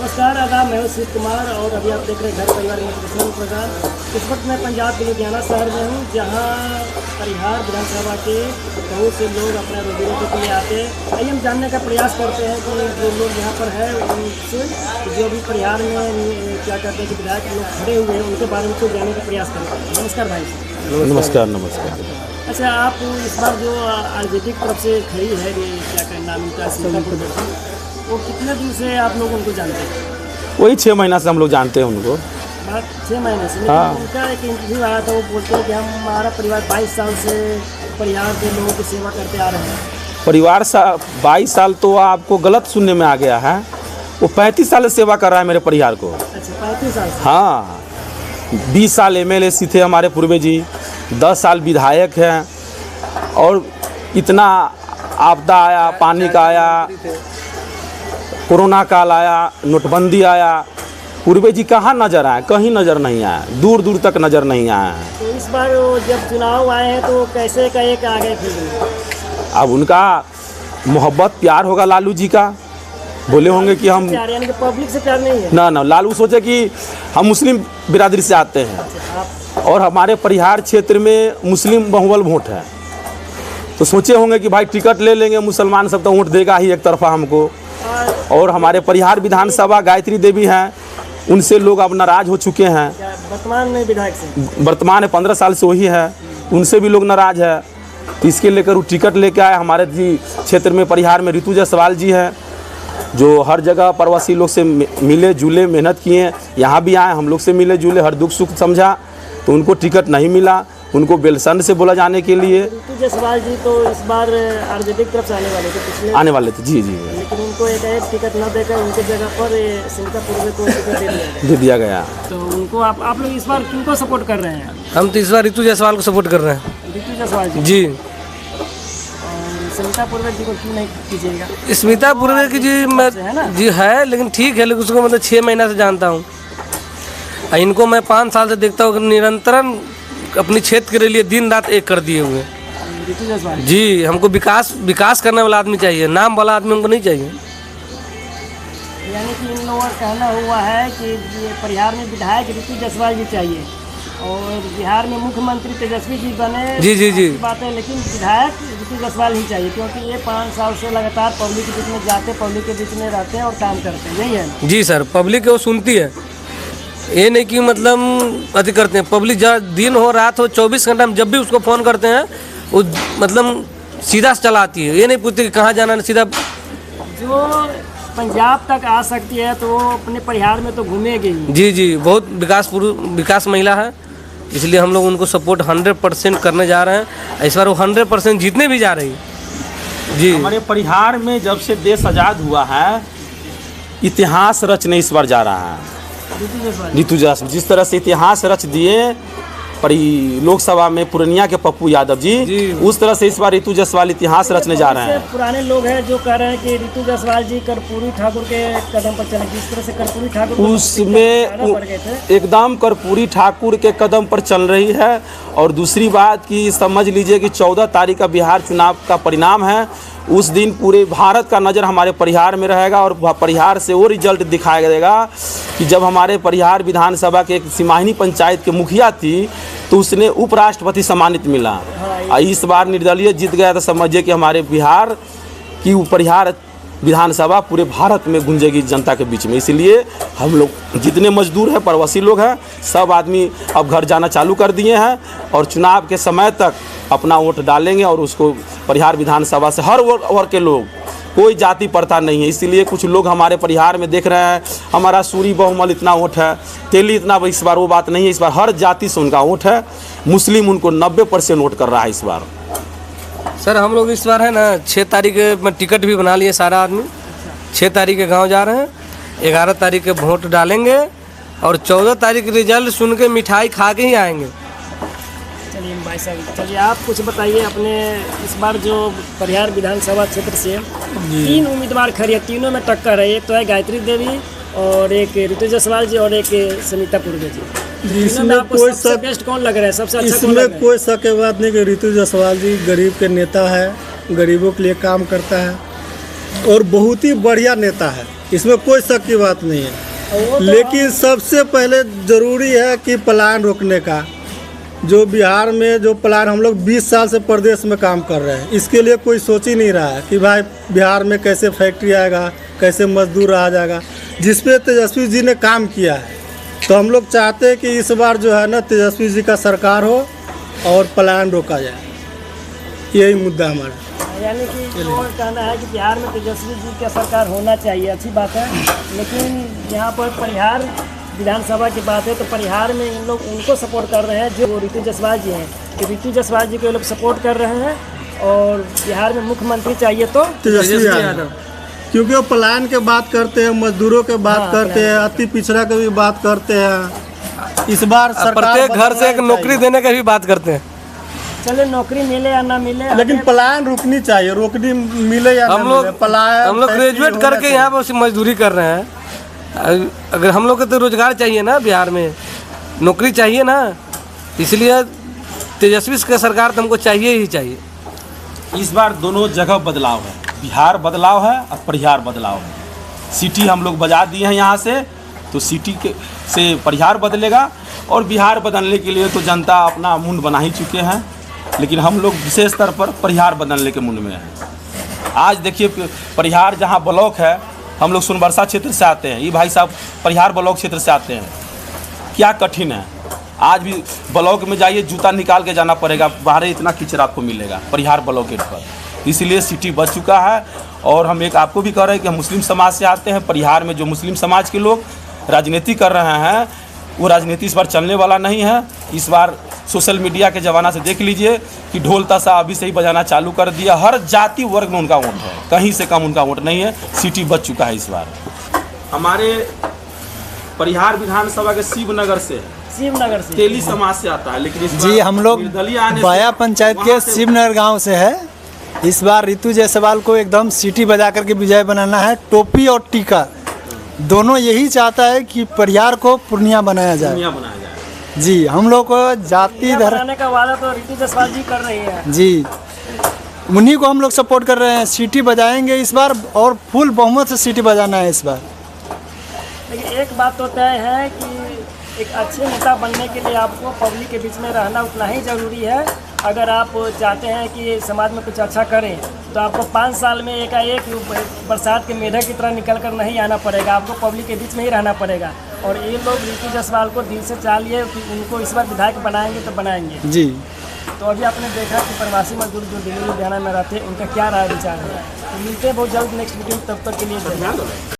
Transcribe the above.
नमस्कार, आदाब। मैं हूं शिव कुमार और अभी आप देख रहे हैं घर परिवार मोटिवेशनल प्रोग्राम। इस वक्त मैं पंजाब के लुधियाना शहर में हूं, जहां परिहार विधानसभा के बहुत से लोग अपने रोजी रोटी के लिए आते हैं। आइए हम जानने का प्रयास करते हैं कि जो लोग यहाँ पर है उनसे जो भी परिहार में क्या कहते हैं कि विधायक लोग खड़े हुए हैं उनके बारे में कुछ जानने का प्रयास करते हैं। नमस्कार भाई। नमस्कार। नमस्कार। अच्छा, आप इस बार जो आरजेडी की तरफ से खड़ी है क्या कहना उनका, वो कितने दिन से आप लोग उनको जानते हैं? वही 6 महीना से हम लोग जानते हैं उनको। 6 महीने से? हाँ। उनका एक इंटरव्यू आया था, वो बोलते हैं कि हमारा परिवार 22 साल से परिवार के लोगों की सेवा करते आ रहे हैं। परिवार 22 साल तो आपको गलत सुनने में आ गया है। वो 35 साल से सेवा कर रहा है मेरे परिवार को। अच्छा, 35 साल से? हाँ, 20 साल MLA थे हमारे पूर्व जी, 10 साल विधायक हैं। और इतना आपदा आया, पानी का आया, कोरोना काल आया, नोटबंदी आया, पूर्वे जी कहाँ नज़र आए? कहीं नज़र नहीं आया, दूर दूर तक नज़र नहीं आया है। तो इस बार जब चुनाव आए हैं तो कैसे का एक आगे फिर अब उनका मोहब्बत प्यार होगा लालू जी का। बोले होंगे कि हम प्यार, यानी कि पब्लिक से प्यार नहीं है? ना, लालू सोचे कि हम मुस्लिम बिरादरी से आते हैं और हमारे परिहार क्षेत्र में मुस्लिम बहुबल वोट है, तो सोचे होंगे कि भाई टिकट ले लेंगे, मुसलमान सब तो वोट देगा ही एक तरफा हमको। और हमारे परिहार विधानसभा गायत्री देवी हैं, उनसे लोग अब नाराज हो चुके हैं। वर्तमान में विधायक से? वर्तमान 15 साल से वही है, उनसे भी लोग नाराज है। तो इसके लेकर वो टिकट लेके आए। हमारे जी क्षेत्र में परिहार में ऋतु जायसवाल जी हैं, जो हर जगह प्रवासी लोग से मिले जुले, मेहनत किए। यहाँ भी आए, हम लोग से मिले जुले, हर दुख सुख समझा। तो उनको टिकट नहीं मिला, उनको बेलसंड से बोला जाने के लिए। ऋतु जायसवाल जी तो इस बार आरजेडी की तरफ से आने वाले थे, पिछले आने वाले थे। जी। लेकिन उनको एक टिकट न देकर उनके जगह पर सुनीता पूर्वे को टिकट दे दिया गया। तो उनको आप लोग इस बार किनको सपोर्ट कर रहे हैं? हम तो इस बार ऋतु जायसवाल को सपोर्ट कर रहे हैं। ऋतु जायसवाल जी? और सुनीता पूर्वे जी को क्यों नहीं कीजिएगा? स्मिता पूर्वे की जी मैं है ना? जी है, लेकिन ठीक है, लेकिन उसको मतलब 6 महीना से जानता हूँ। इनको मैं 5 साल से देखता हूँ, निरंतरन अपनी क्षेत्र के लिए दिन रात एक कर दिए हुए। ऋतु जायसवाल जी, हमको विकास करने वाला आदमी चाहिए, नाम वाला आदमी हमको नहीं चाहिए। यानी कि इन लोगों का कहना हुआ है कि ये परिहार में विधायक ऋतु जायसवाल जी चाहिए और बिहार में मुख्यमंत्री तेजस्वी जी बने। जी बात है, लेकिन विधायक ऋतु जायसवाल ही चाहिए, क्योंकि ये 5 साल से लगातार पब्लिक के बीच में जाते, पब्लिक के बीच में रहते हैं और काम करते हैं। यही है? जी सर, पब्लिक वो सुनती है, ये नहीं कि मतलब अति करते हैं। पब्लिक दिन हो रात हो 24 घंटा में जब भी उसको फ़ोन करते हैं वो मतलब सीधा से चलाती है, ये नहीं पूछती कि कहाँ जाना है, सीधा। जो पंजाब तक आ सकती है तो वो अपने परिहार में तो घूमेगी। जी, बहुत विकास महिला है, इसलिए हम लोग उनको सपोर्ट 100% करने जा रहे हैं। इस बार वो 100% जीतने भी जा रही जी। हमारे परिहार में जब से देश आज़ाद हुआ है, इतिहास रचने इस बार जा रहा है ऋतु जायसवाल। जिस तरह से इतिहास रच दिए लोकसभा में पूर्णिया के पप्पू यादव जी, उस तरह से इस बार ऋतु जायसवाल इतिहास रचने जा रहे हैं। पुराने लोग हैं जो कह रहे हैं कि ऋतु जायसवाल जी कर्पूरी ठाकुर के कदम पर चले। जिस तरह से कर्पूरी ठाकुर उसमें एकदम कर्पूरी ठाकुर के कदम पर चल रही है। और दूसरी बात कि समझ लीजिए कि 14 तारीख का बिहार चुनाव का परिणाम है। उस दिन पूरे भारत का नज़र हमारे परिहार में रहेगा और परिहार से वो रिजल्ट दिखाया देगा कि जब हमारे परिहार विधानसभा के एक सिमाहिनी पंचायत के मुखिया थी तो उसने उपराष्ट्रपति सम्मानित मिला। इस बार निर्दलीय जीत गया, तो समझिए कि हमारे बिहार की परिहार विधानसभा पूरे भारत में गूंजेगी जनता के बीच में। इसलिए हम लोग जितने मजदूर हैं, प्रवासी लोग हैं, सब आदमी अब घर जाना चालू कर दिए हैं और चुनाव के समय तक अपना वोट डालेंगे। और उसको परिहार विधानसभा से हर वर्ग के लोग, कोई जाति प्रथा नहीं है। इसलिए कुछ लोग हमारे परिहार में देख रहे हैं हमारा सूरी बहुमल इतना वोट है, तेली इतना, इस बार वो बात नहीं है। इस बार हर जाति से उनका वोट है। मुस्लिम उनको 90% वोट कर रहा है इस बार। सर हम लोग इस बार है ना 6 तारीख में टिकट भी बना लिए सारा आदमी। 6 तारीख के गांव जा रहे हैं, 11 तारीख के वोट डालेंगे और 14 तारीख रिजल्ट सुन के मिठाई खा के ही आएंगे। चलिए भाई साहब, चलिए आप कुछ बताइए अपने इस बार जो परिहार विधानसभा क्षेत्र से 3 उम्मीदवार खड़े हैं, तीनों में टक्कर है। एक तो है गायत्री देवी और एक ऋतु जायसवाल जी और एक सुनीता पूर्वे जी। इसमें कोई शक बेस्ट कौन लग रहा है? सबसे अच्छा इसमें कोई शक की बात नहीं कि ऋतु जायसवाल जी गरीब के नेता है, गरीबों के लिए काम करता है और बहुत ही बढ़िया नेता है। इसमें कोई शक की बात नहीं है, वो तो लेकिन सबसे पहले ज़रूरी है कि पलायन रोकने का। जो बिहार में जो प्लान हम लोग 20 साल से प्रदेश में काम कर रहे हैं, इसके लिए कोई सोच ही नहीं रहा है कि भाई बिहार में कैसे फैक्ट्री आएगा, कैसे मजदूर आ जाएगा, जिस पे तेजस्वी जी ने काम किया है। तो हम लोग चाहते हैं कि इस बार जो है ना तेजस्वी जी का सरकार हो और पलायन रोका जाए, यही मुद्दा हमारा। यानी कि वो कहना है कि बिहार में तेजस्वी जी का सरकार होना चाहिए, अच्छी बात है। लेकिन यहाँ पर परिहार विधानसभा की बात है तो परिहार में इन लोग उनको सपोर्ट कर रहे हैं जो ऋतु जायसवाल जी हैं, कि ऋतु जायसवाल जी को ये लोग सपोर्ट कर रहे हैं। और बिहार में मुख्यमंत्री चाहिए तो तेजस्वी यादव, क्योंकि वो पलायन के बात करते हैं, मजदूरों के बात करते हैं, अति पिछड़ा की भी बात करते हैं। इस बार सरकार प्रत्येक घर से एक नौकरी देने की भी बात करते हैं। चले नौकरी मिले या ना मिले, लेकिन पलायन रुकनी चाहिए, रोकनी मिले या हम ना लोग मिले, पलायन हम लोग ग्रेजुएट करके यहाँ पर मजदूरी कर रहे हैं। अगर हम लोग को तो रोजगार चाहिए ना, बिहार में नौकरी चाहिए ना, इसलिए तेजस्वी का सरकार तो हमको चाहिए ही चाहिए। इस बार दोनों जगह बदलाव है, बिहार बदलाव है और परिहार बदलाव है। सिटी हम लोग बजा दिए हैं यहाँ से, तो सिटी के से परिहार बदलेगा। और बिहार बदलने के लिए तो जनता अपना मुंड बना ही चुके हैं, लेकिन हम लोग विशेष स्तर पर परिहार बदलने के मुंड में हैं। आज देखिए परिहार जहाँ ब्लॉक है, हम लोग सोनबरसा क्षेत्र से आते हैं, ये भाई साहब परिहार ब्लॉक क्षेत्र से आते हैं। क्या कठिन है, आज भी ब्लॉक में जाइए जूता निकाल के जाना पड़ेगा, बाहर इतना कीचड़ आपको मिलेगा परिहार ब्लॉक गेट पर। इसलिए सिटी बच चुका है। और हम एक आपको भी कह रहे हैं कि हम मुस्लिम समाज से आते हैं, परिहार में जो मुस्लिम समाज के लोग राजनीति कर रहे हैं वो राजनीति इस बार चलने वाला नहीं है। इस बार सोशल मीडिया के ज़माना से देख लीजिए कि ढोल ताशा अभी से ही बजाना चालू कर दिया। हर जाति वर्ग में उनका वोट है, कहीं से कम उनका वोट नहीं है। सिटी बच चुका है इस बार। हमारे परिहार विधानसभा के शिवनगर से तेली समाज से आता है, लेकिन इस जी हम लोग बाया पंचायत के शिवनगर गांव से है। इस बार ऋतु जायसवाल को एकदम सीटी बजा करके विजय बनाना है। टोपी और टीका दोनों यही चाहता है कि परिहार को पूर्णिया बनाया जाए। जी हम लोग को जाति बनाने का वादा तो ऋतु जायसवाल जी कर रही है। जी उन्हीं को हम लोग सपोर्ट कर रहे हैं। सीटी बजाएंगे इस बार और फुल बहुमत से सीटी बजाना है इस बार। लेकिन एक बात तो तय है कि एक अच्छे नेता बनने के लिए आपको पब्लिक के बीच में रहना उतना ही ज़रूरी है। अगर आप चाहते हैं कि समाज में कुछ अच्छा करें तो आपको 5 साल में एकाएक बरसात के मेढक की तरह निकल कर नहीं आना पड़ेगा, आपको पब्लिक के बीच में ही रहना पड़ेगा। और ये लोग ऋतु जायसवाल को दिल से चाह लिए कि उनको इस बार विधायक बनाएंगे तो बनाएंगे जी। तो अभी आपने देखा कि प्रवासी मजदूर जो दिल्ली लुधियाना में रहते हैं उनका क्या राय विचार है। तो मिलते हैं बहुत जल्द नेक्स्ट वीडियो, तब तक के लिए।